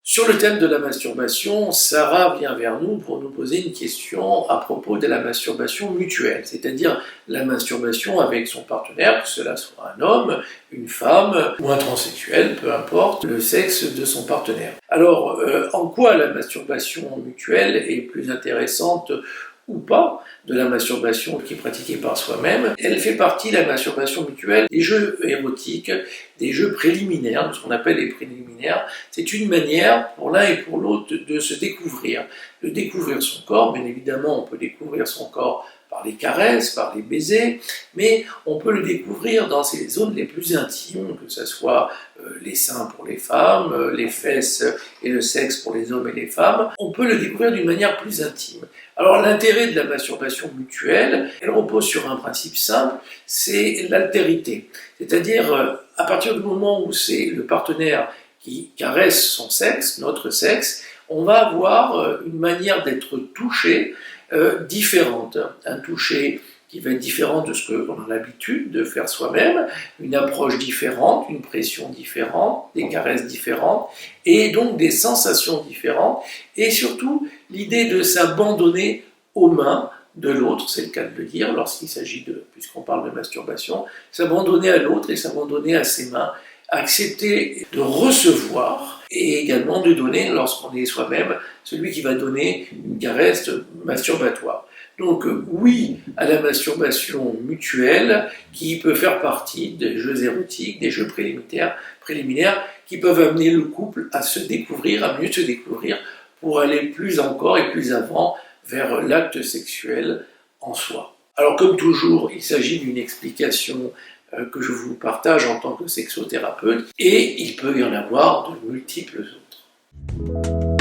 Sur le thème de la masturbation, Sarah vient vers nous pour nous poser une question à propos de la masturbation mutuelle, c'est-à-dire la masturbation avec son partenaire, que cela soit un homme, une femme ou un transsexuel, peu importe le sexe de son partenaire. Alors, en quoi la masturbation mutuelle est plus intéressante ou pas de la masturbation qui est pratiquée par soi-même? Elle fait partie, la masturbation mutuelle, des jeux érotiques, des jeux préliminaires, de ce qu'on appelle les préliminaires. C'est une manière pour l'un et pour l'autre de se découvrir, de découvrir son corps. Bien évidemment, on peut découvrir son corps par les caresses, par les baisers, mais on peut le découvrir dans ses zones les plus intimes, que ce soit les seins pour les femmes, les fesses et le sexe pour les hommes et les femmes. On peut le découvrir d'une manière plus intime. Alors l'intérêt de la masturbation mutuelle, elle repose sur un principe simple, c'est l'altérité. C'est-à-dire, à partir du moment où c'est le partenaire qui caresse son sexe, notre sexe, on va avoir une manière d'être touché différente. Un toucher qui va être différent de ce qu'on a l'habitude de faire soi-même, une approche différente, une pression différente, des caresses différentes, et donc des sensations différentes, et surtout l'idée de s'abandonner aux mains de l'autre, c'est le cas de le dire, lorsqu'il s'agit de, puisqu'on parle de masturbation, s'abandonner à l'autre et s'abandonner à ses mains, accepter de recevoir et également de donner, lorsqu'on est soi-même, celui qui va donner une caresse masturbatoire. Donc oui à la masturbation mutuelle qui peut faire partie des jeux érotiques, des jeux préliminaires qui peuvent amener le couple à se découvrir, à mieux se découvrir pour aller plus encore et plus avant vers l'acte sexuel en soi. Alors comme toujours, il s'agit d'une explication que je vous partage en tant que sexothérapeute et il peut y en avoir de multiples autres.